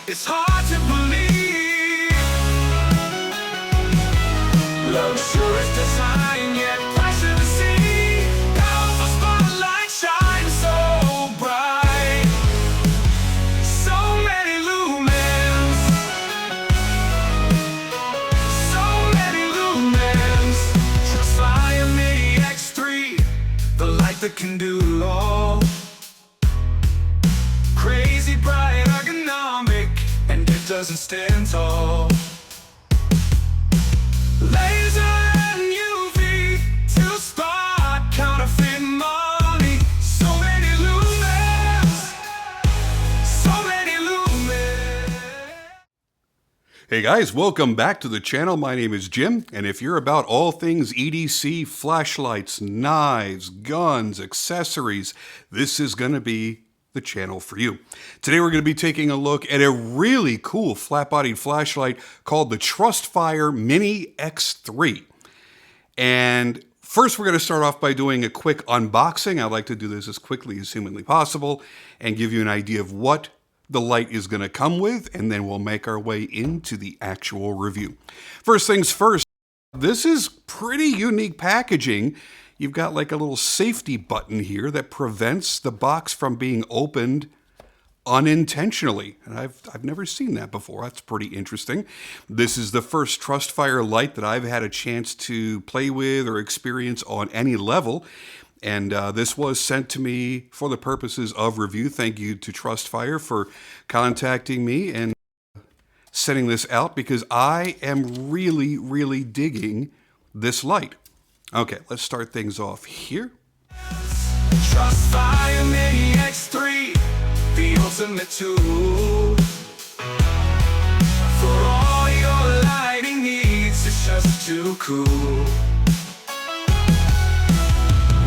It's hard to believe. Luxurious design, yet pressure to see. Powerful spotlight shines so bright. So many lumens. So many lumens. TrustFire Mini X3, the light that can do all. Crazy bright, ergonomic, and it doesn't stand tall. Laser and UV to spot counterfeit money. So many lumens. So many lumens. Hey guys, welcome back to the channel. My name is Jim, and if you're about all things EDC, flashlights, knives, guns, accessories, this is going to be the channel for you. Today we're going to be taking a look at a really cool flat-bodied flashlight called the TrustFire Mini X3. And first we're going to start off by doing a quick unboxing. I like to do this as quickly as humanly possible and give you an idea of what the light is going to come with, and then we'll make our way into the actual review. First things first, this is pretty unique packaging. You've got like a little safety button here that prevents the box from being opened unintentionally. And I've never seen that before. That's pretty interesting. This is the first TrustFire light that I've had a chance to play with or experience on any level. And this was sent to me for the purposes of review. Thank you to TrustFire for contacting me and sending this out because I am really, really digging this light. Okay, let's start things off here. TrustFire Mini X3, the ultimate tool. For all your lighting needs, it's just too cool.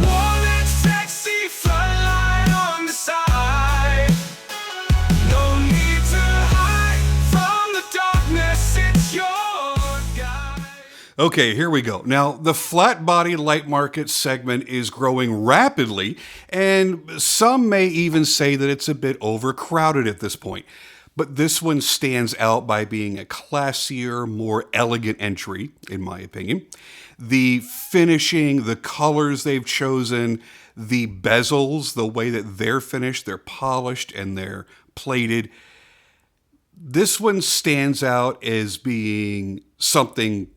Warm and sexy floodlight on the side. No need to hide from the darkness, it's your guide. Okay, here we go. Now, the flat body light market segment is growing rapidly, and some may even say that it's a bit overcrowded at this point. But this one stands out by being a classier, more elegant entry, in my opinion. The finishing, the colors they've chosen, the bezels, the way that they're finished, they're polished and they're plated. This one stands out as being something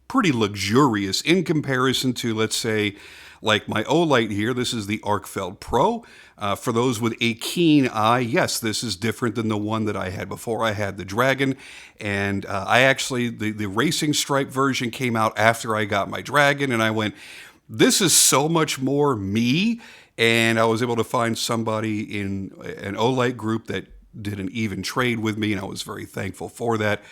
pretty luxurious in comparison to, let's say, like my Olight here. This is the Arkfeld Pro. For those with a keen eye, yes, this is different than the one that I had before. I had the Dragon, and I actually, the racing stripe version came out after I got my Dragon, and I went, this is so much more me, and I was able to find somebody in an Olight group that did an even trade with me, and I was very thankful for that.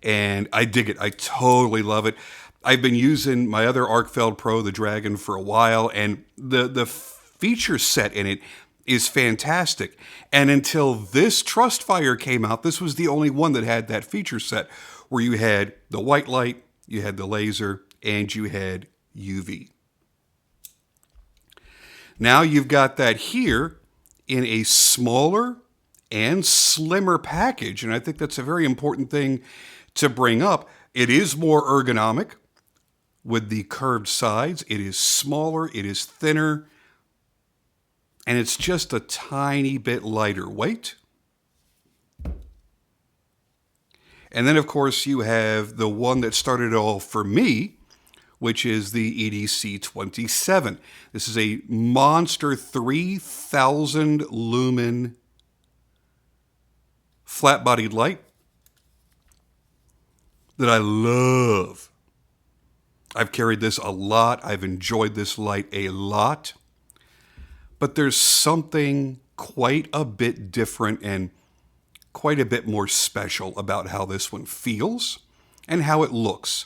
And I dig it. I totally love it. I've been using my other Arkfeld Pro, the Dragon, for a while, and the feature set in it is fantastic. And until this TrustFire came out, this was the only one that had that feature set where you had the white light, you had the laser, and you had UV. Now you've got that here in a smaller and slimmer package, and I think that's a very important thing to bring up. It is more ergonomic with the curved sides. It is smaller, it is thinner, and it's just a tiny bit lighter weight. And then, of course, you have the one that started it all for me, which is the EDC 27. This is a monster 3,000 lumen flat-bodied light that I love. I've carried this a lot. I've enjoyed this light a lot. But there's something quite a bit different and quite a bit more special about how this one feels and how it looks.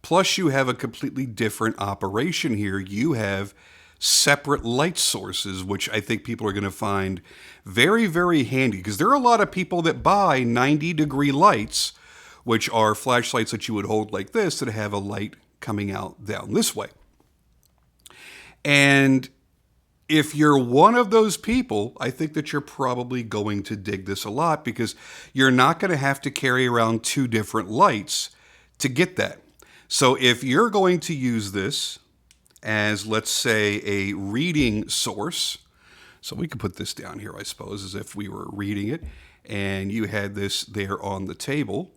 Plus, you have a completely different operation here. You have separate light sources, which I think people are going to find very, very handy, because there are a lot of people that buy 90-degree lights, which are flashlights that you would hold like this that have a light coming out down this way. And If you're one of those people, I think that you're probably going to dig this a lot because you're not going to have to carry around two different lights to get that. So if you're going to use this as, let's say, a reading source, so we could put this down here, I suppose, as if we were reading it, and you had this there on the table.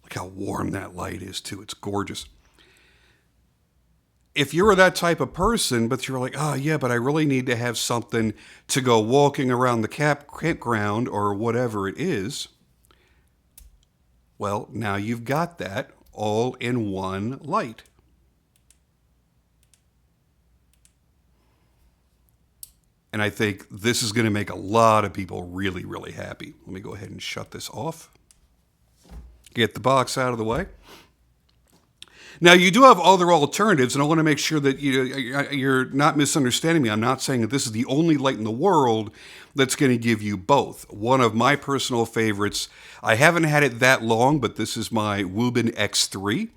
Look how warm that light is, too. It's gorgeous. If you were that type of person, but you're like, oh, yeah, but I really need to have something to go walking around the campground or whatever it is, well, now you've got that all in one light. And I think this is going to make a lot of people really, really happy. Let me go ahead and shut this off. Get the box out of the way. Now, you do have other alternatives, and I want to make sure that you're not misunderstanding me. I'm not saying that this is the only light in the world that's going to give you both. One of my personal favorites, I haven't had it that long, but this is my Mini X3.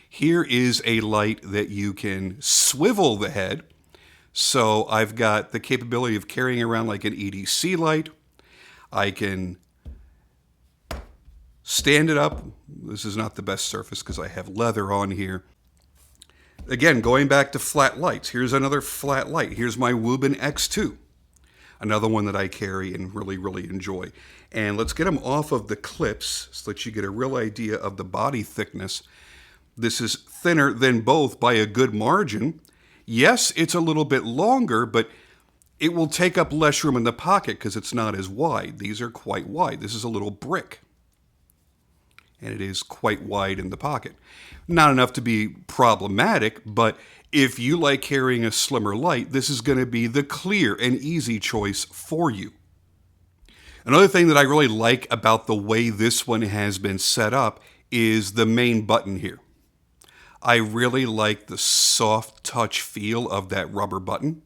Here is a light that you can swivel the head. So I've got the capability of carrying around like an EDC light. I can stand it up. This is not the best surface because I have leather on here. Again, going back to flat lights, here's another flat light. Here's my Mini X2, another one that I carry and really, really enjoy. And let's get them off of the clips so that you get a real idea of the body thickness. This is thinner than both by a good margin. Yes, it's a little bit longer, but it will take up less room in the pocket because it's not as wide. These are quite wide. This is a little brick, and it is quite wide in the pocket. Not enough to be problematic, but if you like carrying a slimmer light, this is going to be the clear and easy choice for you. Another thing that I really like about the way this one has been set up is the main button here. I really like the soft touch feel of that rubber button.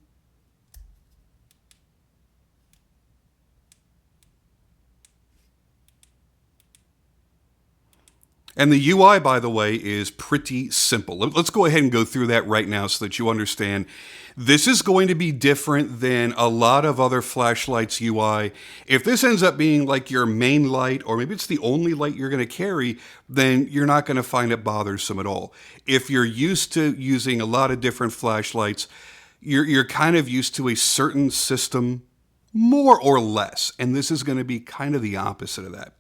And the UI, by the way, is pretty simple. Let's go ahead and go through that right now so that you understand. This is going to be different than a lot of other flashlights UI. If this ends up being like your main light, or maybe it's the only light you're going to carry, then you're not going to find it bothersome at all. If you're used to using a lot of different flashlights, you're kind of used to a certain system, more or less. And this is going to be kind of the opposite of that.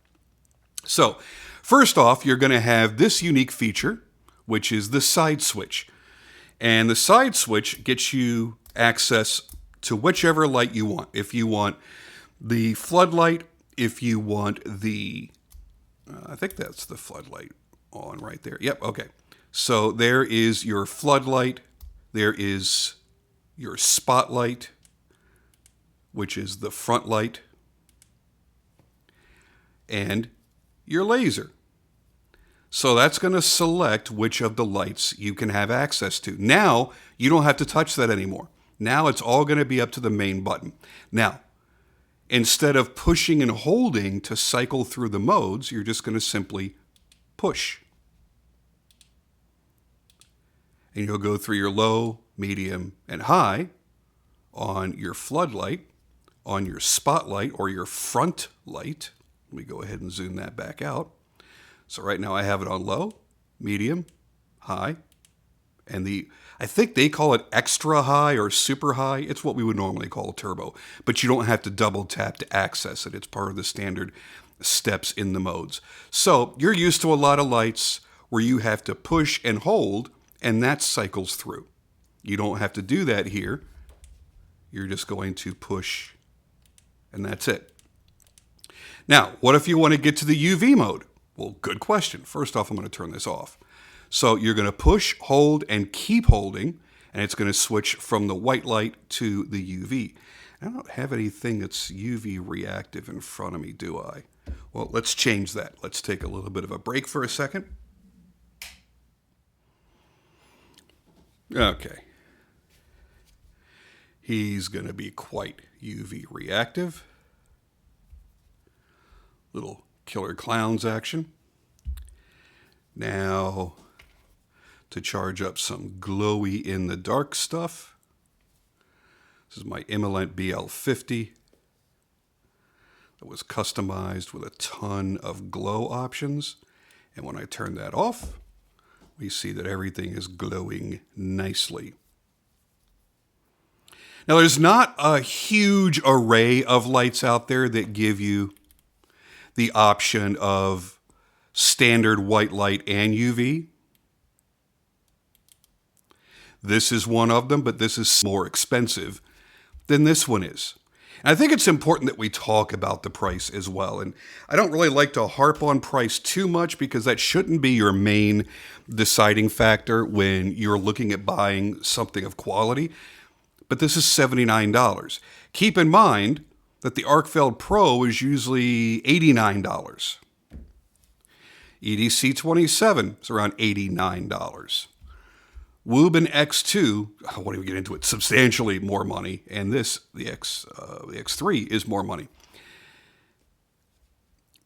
So, first off, you're going to have this unique feature, which is the side switch. And the side switch gets you access to whichever light you want. If you want the floodlight, if you want the, I think that's the floodlight on right there. Yep, okay. So there is your floodlight. There is your spotlight, which is the front light, and your laser. So that's going to select which of the lights you can have access to. Now, you don't have to touch that anymore. Now it's all going to be up to the main button. Now, instead of pushing and holding to cycle through the modes, you're just going to simply push. And you'll go through your low, medium, and high on your floodlight, on your spotlight, or your front light. Let me go ahead and zoom that back out. So right now I have it on low, medium, high, and I think they call it extra high or super high. It's what we would normally call a turbo, but you don't have to double tap to access it. It's part of the standard steps in the modes. So you're used to a lot of lights where you have to push and hold, and that cycles through. You don't have to do that here. You're just going to push, and that's it. Now, what if you want to get to the UV mode? Well, good question. First off, I'm going to turn this off. So you're going to push, hold, and keep holding, and it's going to switch from the white light to the UV. I don't have anything that's UV reactive in front of me, do I? Well, let's change that. Let's take a little bit of a break for a second. Okay. He's going to be quite UV reactive. Little Killer Clowns action. Now, to charge up some glowy in the dark stuff, this is my Immolent BL50 that was customized with a ton of glow options. And when I turn that off, we see that everything is glowing nicely. Now, there's not a huge array of lights out there that give you the option of standard white light and UV. This is one of them, but this is more expensive than this one is. And I think it's important that we talk about the price as well. And I don't really like to harp on price too much because that shouldn't be your main deciding factor when you're looking at buying something of quality. But this is $79. Keep in mind that the Arkfeld Pro is usually $89. EDC 27 is around $89. Woobin X2, I won't even get into it, substantially more money. And this, the X3, is more money.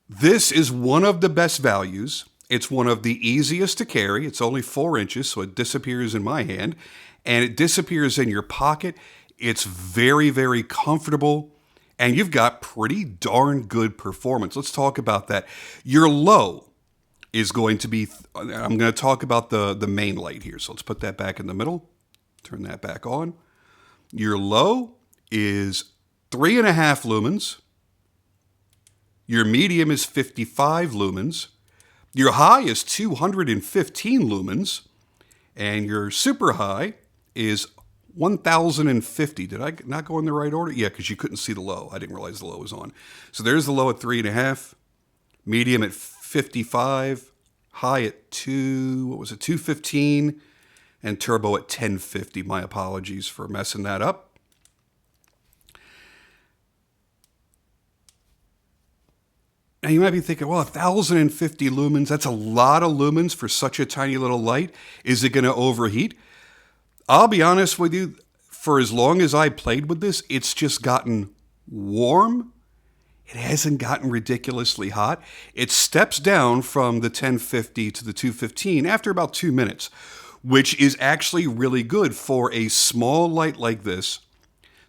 This is one of the best values. It's one of the easiest to carry. It's only 4 inches, so it disappears in my hand. And it disappears in your pocket. It's very, very comfortable. And you've got pretty darn good performance. Let's talk about that. Your low is going to be, I'm going to talk about the main light here. So let's put that back in the middle. Turn that back on. Your low is 3.5 lumens. Your medium is 55 lumens. Your high is 215 lumens. And your super high is 1050. Did I not go in the right order? Yeah, because you couldn't see the low. I didn't realize the low was on. So there's the low at 3.5, medium at 55, high at 215, and turbo at 1050. My apologies for messing that up. Now you might be thinking, well, 1050 lumens, that's a lot of lumens for such a tiny little light. Is it going to overheat? I'll be honest with you, for as long as I played with this, it's just gotten warm. It hasn't gotten ridiculously hot. It steps down from the 1050 to the 215 after about 2 minutes, which is actually really good for a small light like this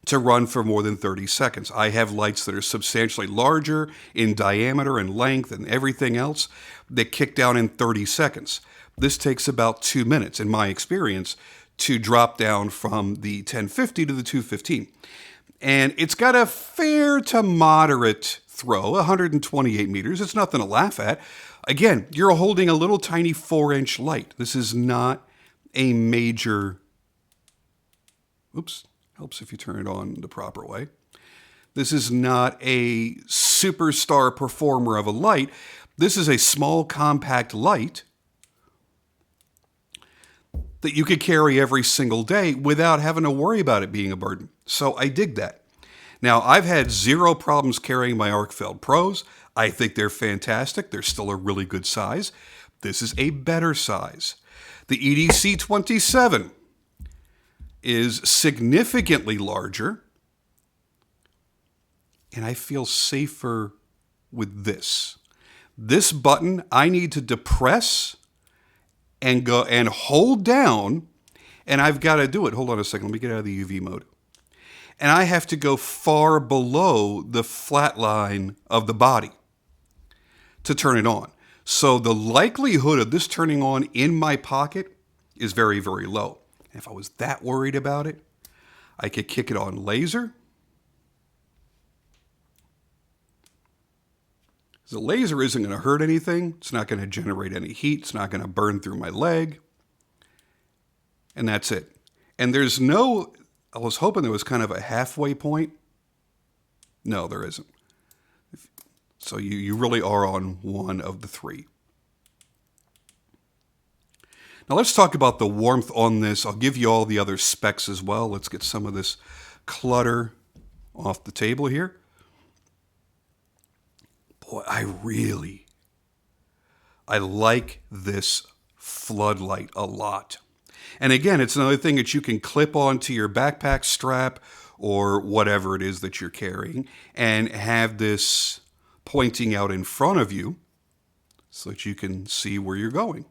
to run for more than 30 seconds. I have lights that are substantially larger in diameter and length and everything else that kick down in 30 seconds. This takes about 2 minutes, in my experience, to drop down from the 1050 to the 215. And it's got a fair to moderate throw, 128 meters. It's nothing to laugh at. Again, you're holding a little tiny 4-inch light. This is not a major, oops, helps if you turn it on the proper way. This is not a superstar performer of a light. This is a small, compact light that you could carry every single day without having to worry about it being a burden. So I dig that. Now, I've had zero problems carrying my Arkfeld Pros. I think they're fantastic. They're still a really good size. This is a better size. The EDC 27 is significantly larger, and I feel safer with this. This button I need to depress and go and hold down, and I've got to do it. Hold on a second. Let me get out of the UV mode. And I have to go far below the flat line of the body to turn it on. So the likelihood of this turning on in my pocket is very, very low. And if I was that worried about it, I could kick it on laser. The laser isn't going to hurt anything. It's not going to generate any heat. It's not going to burn through my leg. And that's it. And there's no, I was hoping there was kind of a halfway point. No, there isn't. So you really are on one of the three. Now let's talk about the warmth on this. I'll give you all the other specs as well. Let's get some of this clutter off the table here. Boy, I like this floodlight a lot. And again, it's another thing that you can clip onto your backpack strap or whatever it is that you're carrying and have this pointing out in front of you so that you can see where you're going.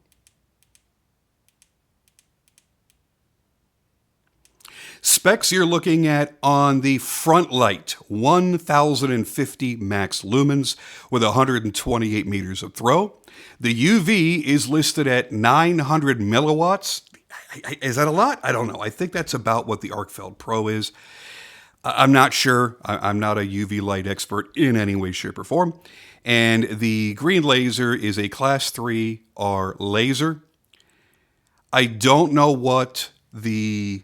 Specs you're looking at on the front light, 1050 max lumens with 128 meters of throw. The UV is listed at 900 milliwatts. Is that a lot? I don't know. I think that's about what the Arkfeld Pro is. I'm not sure. I'm not a UV light expert in any way, shape, or form. And the green laser is a Class 3R laser. I don't know what the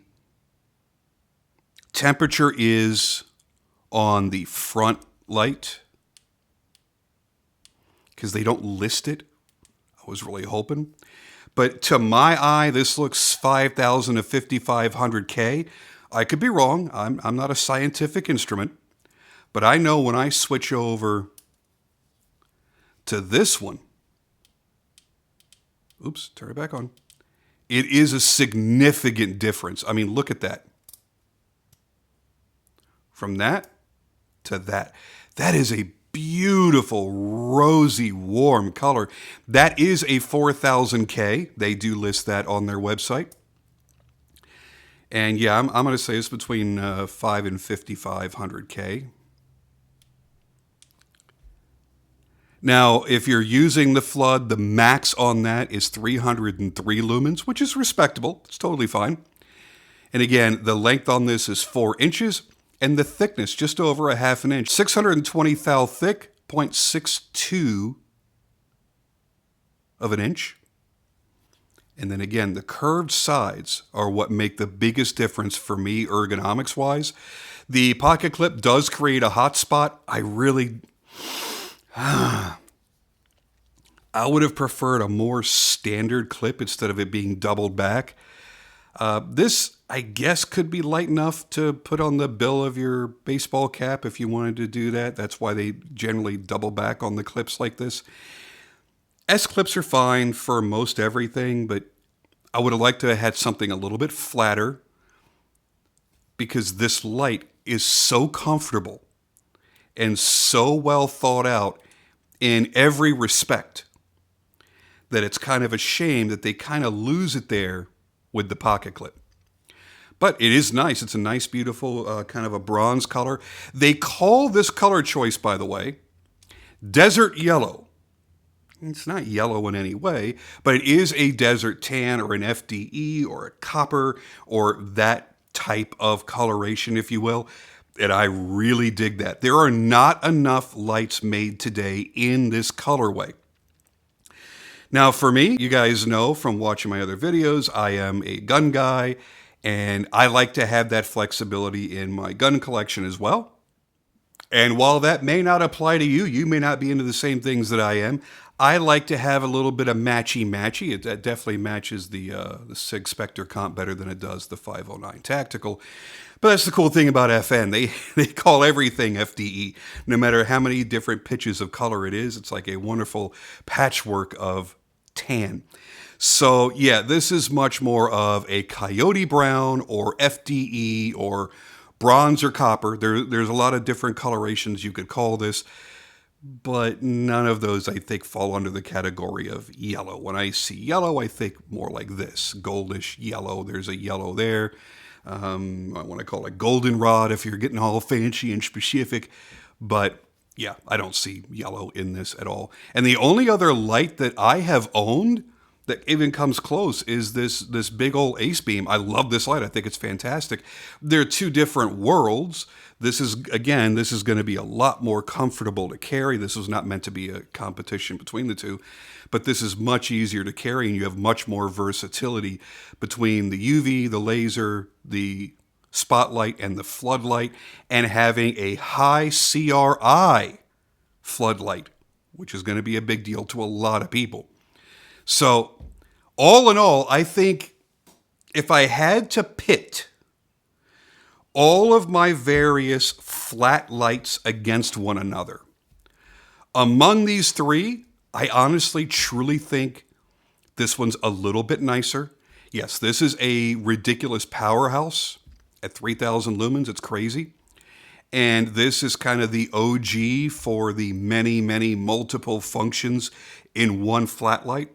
temperature is on the front light because they don't list it. I was really hoping. But to my eye, this looks 5,000 to 5,500 K. I could be wrong. I'm not a scientific instrument. But I know when I switch over to this one, oops, turn it back on. It is a significant difference. I mean, look at that. From that to that. That is a beautiful, rosy, warm color. That is a 4000K. They do list that on their website. And yeah, I'm going to say it's between 5 and 5,500K. Now, if you're using the Flood, the max on that is 303 lumens, which is respectable. It's totally fine. And again, the length on this is 4 inches. And the thickness, just over a half an inch. 620 thou thick, 0.62 of an inch. And then again, the curved sides are what make the biggest difference for me ergonomics-wise. The pocket clip does create a hot spot. I would have preferred a more standard clip instead of it being doubled back. This, I guess, could be light enough to put on the bill of your baseball cap if you wanted to do that. That's why they generally double back on the clips like this. S-clips are fine for most everything, but I would have liked to have had something a little bit flatter because this light is so comfortable and so well thought out in every respect that it's kind of a shame that they kind of lose it there with the pocket clip. But it is nice. It's a nice, beautiful kind of a bronze color. They call this color choice, by the way, desert yellow. It's not yellow in any way, but it is a desert tan or an FDE or a copper or that type of coloration, if you will. And I really dig that. There are not enough lights made today in this colorway. Now, for me, you guys know from watching my other videos, I am a gun guy, and I like to have that flexibility in my gun collection as well. And while that may not apply to you, you may not be into the same things that I am, I like to have a little bit of matchy-matchy. It definitely matches the SIG Spectre comp better than it does the 509 Tactical. But that's the cool thing about FN. They call everything FDE. No matter how many different pitches of color it is, it's like a wonderful patchwork of tan. So yeah, this is much more of a coyote brown or FDE or bronze or copper. There's a lot of different colorations you could call this, but none of those, I think, fall under the category of yellow. When I see yellow, I think more like this, goldish yellow. There's a yellow there. I want to call it goldenrod if you're getting all fancy and specific, but yeah, I don't see yellow in this at all. And the only other light that I have owned that even comes close is this big old Ace Beam. I love this light. I think it's fantastic. They're two different worlds. This is going to be a lot more comfortable to carry. This was not meant to be a competition between the two, but this is much easier to carry, and you have much more versatility between the UV, the laser, the spotlight, and the floodlight, and having a high CRI floodlight, which is going to be a big deal to a lot of people. So, all in all, I think if I had to pit all of my various flat lights against one another, among these three, I honestly, truly think this one's a little bit nicer. Yes, this is a ridiculous powerhouse at 3,000 lumens. It's crazy. And this is kind of the OG for the many, many multiple functions in one flat light.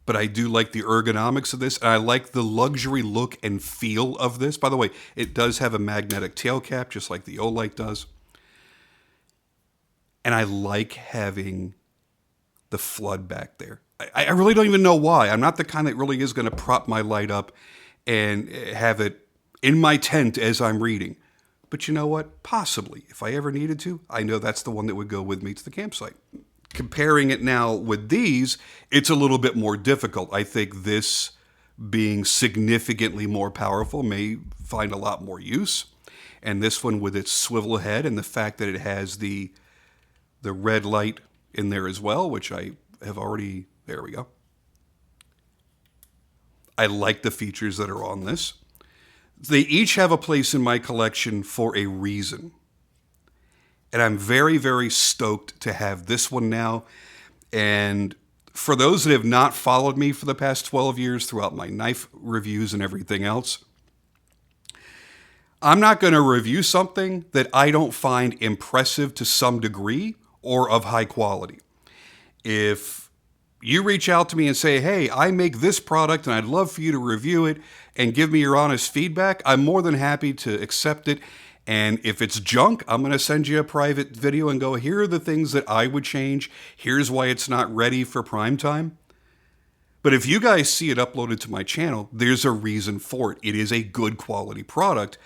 but I do like the ergonomics of this, and I like the luxury look and feel of this. By the way, it does have a magnetic tail cap, just like the Olight does. And I like having the flood back there. I really don't even know why. I'm not the kind that really is going to prop my light up and have it in my tent as I'm reading. But you know what? Possibly. If I ever needed to, I know that's the one that would go with me to the campsite. Comparing it now with these, it's a little bit more difficult. I think this, being significantly more powerful, may find a lot more use. And this one, with its swivel head and the fact that it has the red light in there as well, which I have already, there we go. I like the features that are on this. They each have a place in my collection for a reason. And I'm very, very stoked to have this one now. And for those that have not followed me for the past 12 years throughout my knife reviews and everything else, I'm not going to review something that I don't find impressive to some degree or of high quality. If you reach out to me and say, hey, I make this product and I'd love for you to review it and give me your honest feedback, I'm more than happy to accept it. And if it's junk, I'm going to send you a private video and go, here are the things that I would change. Here's why it's not ready for prime time. But if you guys see it uploaded to my channel, there's a reason for it. It is a good quality product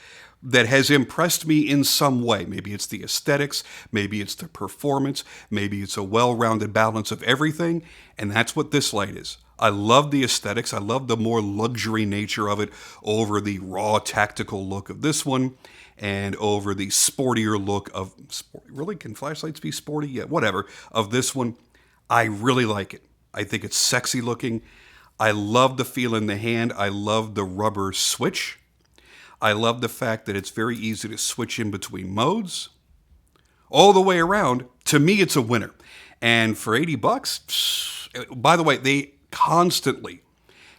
that has impressed me in some way. Maybe it's the aesthetics, maybe it's the performance, maybe it's a well-rounded balance of everything, and that's what this light is. I love the aesthetics. I love the more luxury nature of it over the raw tactical look of this one and over the sportier look of, really, can flashlights be sporty? Yeah, whatever, of this one. I really like it. I think it's sexy looking. I love the feel in the hand. I love the rubber switch. I love the fact that it's very easy to switch in between modes. All the way around, to me, it's a winner. And for 80 bucks, by the way, they constantly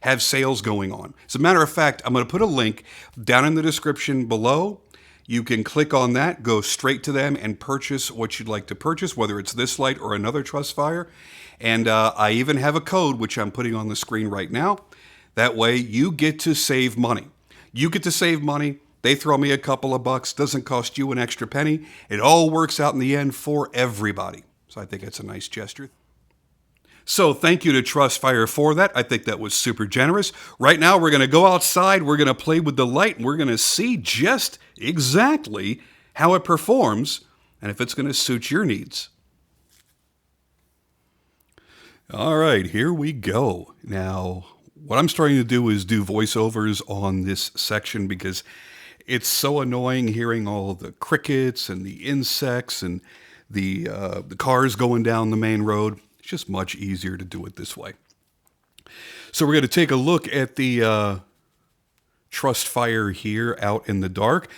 have sales going on. As a matter of fact, I'm going to put a link down in the description below. You can click on that, go straight to them, and purchase what you'd like to purchase, whether it's this light or another TrustFire. And I even have a code, which I'm putting on the screen right now. That way, you get to save money. You get to save money. They throw me a couple of bucks. Doesn't cost you an extra penny. It all works out in the end for everybody. So I think that's a nice gesture. So thank you to TrustFire for that. I think that was super generous. Right now, we're going to go outside. We're going to play with the light, and we're going to see just exactly how it performs and if it's going to suit your needs. All right, here we go. Now, what I'm starting to do is do voiceovers on this section because it's so annoying hearing all the crickets and the insects and the cars going down the main road. It's just much easier to do it this way. So we're going to take a look at the TrustFire here out in the dark.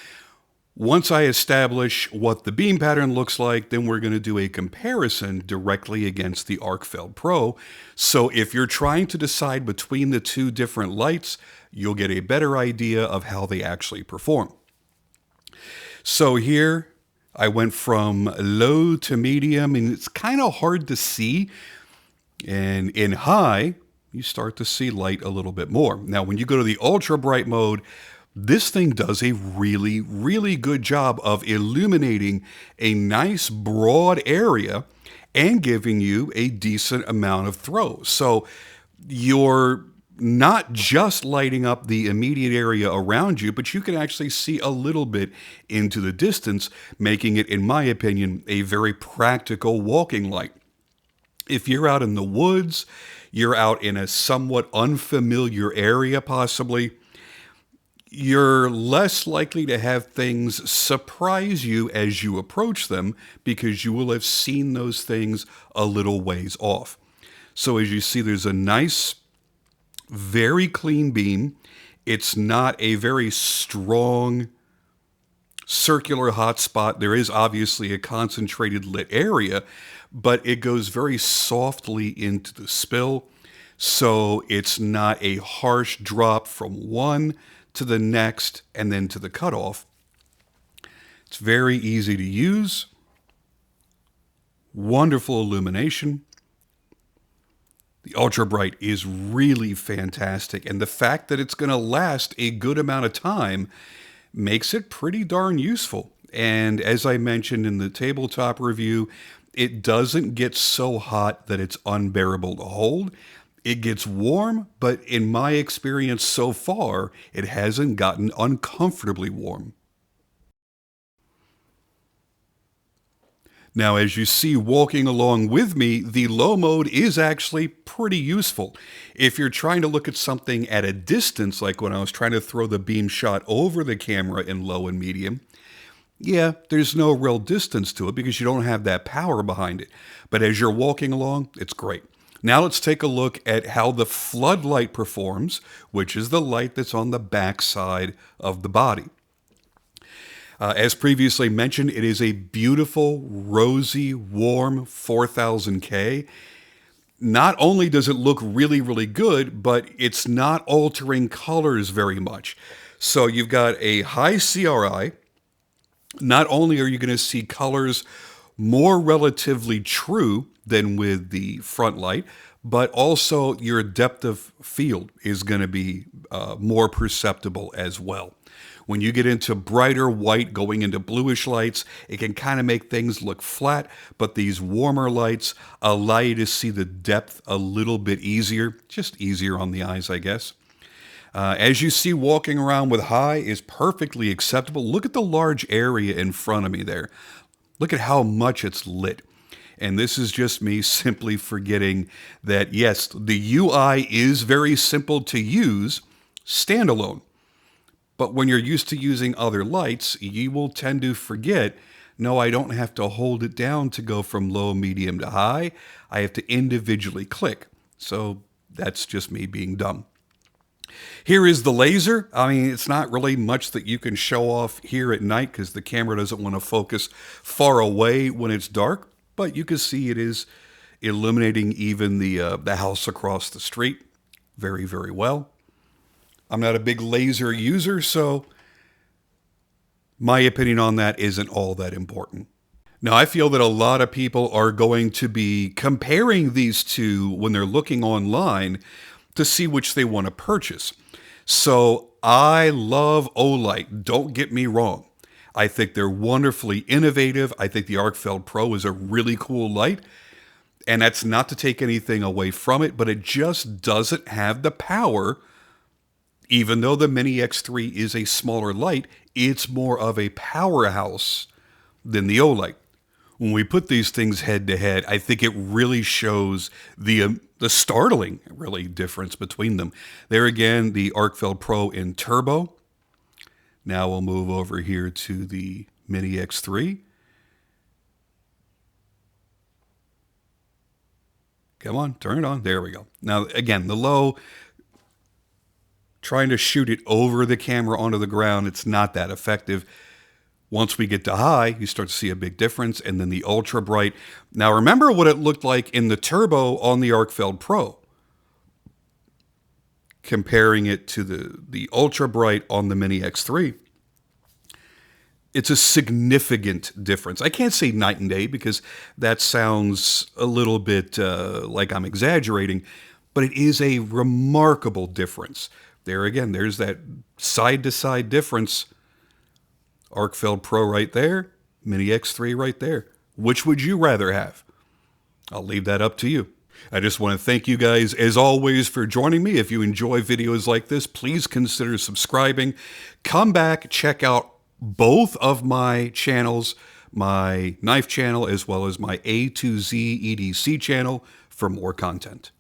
Once I establish what the beam pattern looks like, then we're going to do a comparison directly against the Arkfeld Pro. So if you're trying to decide between the two different lights, you'll get a better idea of how they actually perform. So here I went from low to medium, and it's kind of hard to see. And in high, you start to see light a little bit more. Now, when you go to the ultra bright mode, this thing does a really, really good job of illuminating a nice broad area and giving you a decent amount of throw. So you're not just lighting up the immediate area around you, but you can actually see a little bit into the distance, making it, in my opinion, a very practical walking light. If you're out in the woods, you're out in a somewhat unfamiliar area possibly, you're less likely to have things surprise you as you approach them because you will have seen those things a little ways off. So as you see, there's a nice, very clean beam. It's not a very strong circular hotspot. There is obviously a concentrated lit area, but it goes very softly into the spill. So it's not a harsh drop from one to the next and then to the cutoff. It's very easy to use. Wonderful illumination. The Ultra Bright is really fantastic, and the fact that it's going to last a good amount of time makes it pretty darn useful. And as I mentioned in the tabletop review, it doesn't get so hot that it's unbearable to hold. It gets warm, but in my experience so far, it hasn't gotten uncomfortably warm. Now, as you see walking along with me, the low mode is actually pretty useful. If you're trying to look at something at a distance, like when I was trying to throw the beam shot over the camera in low and medium, yeah, there's no real distance to it because you don't have that power behind it. But as you're walking along, it's great. Now let's take a look at how the Floodlight performs, which is the light that's on the back side of the body. As previously mentioned, it is a beautiful, rosy, warm 4000K. Not only does it look really, really good, but it's not altering colors very much. So you've got a high CRI. Not only are you going to see colors more relatively true than with the front light, but also your depth of field is going to be more perceptible as well. When you get into brighter white going into bluish lights, it can kind of make things look flat, but these warmer lights allow you to see the depth a little bit easier, just easier on the eyes, I guess. As you see, walking around with high is perfectly acceptable. Look at the large area in front of me there. Look at how much it's lit. And this is just me simply forgetting that, yes, the UI is very simple to use standalone. But when you're used to using other lights, you will tend to forget, no, I don't have to hold it down to go from low, medium to high. I have to individually click. So that's just me being dumb. Here is the laser. I mean, it's not really much that you can show off here at night because the camera doesn't want to focus far away when it's dark. But you can see it is illuminating even the house across the street very, very well. I'm not a big laser user, so my opinion on that isn't all that important. Now, I feel that a lot of people are going to be comparing these two when they're looking online to see which they want to purchase. So I love Olight, don't get me wrong. I think they're wonderfully innovative. I think the Arkfeld Pro is a really cool light. And that's not to take anything away from it, but it just doesn't have the power. Even though the Mini X3 is a smaller light, it's more of a powerhouse than the Olight. When we put these things head to head, I think it really shows the startling, really, difference between them. There again, the Arkfeld Pro in turbo. Now we'll move over here to the Mini X3. Come on, turn it on. There we go. Now, again, the low, trying to shoot it over the camera onto the ground, it's not that effective. Once we get to high, you start to see a big difference, and then the ultra bright. Now, remember what it looked like in the turbo on the Arkfeld Pro. Comparing it to the ultra bright on the Mini X3. It's a significant difference. I can't say night and day because that sounds a little bit like I'm exaggerating, but it is a remarkable difference. There again, there's that side-to-side difference. Arkfeld Pro right there, Mini X3 right there. Which would you rather have? I'll leave that up to you. I just want to thank you guys, as always, for joining me. If you enjoy videos like this, please consider subscribing. Come back, check out both of my channels, my knife channel as well as my A to Z EDC channel for more content.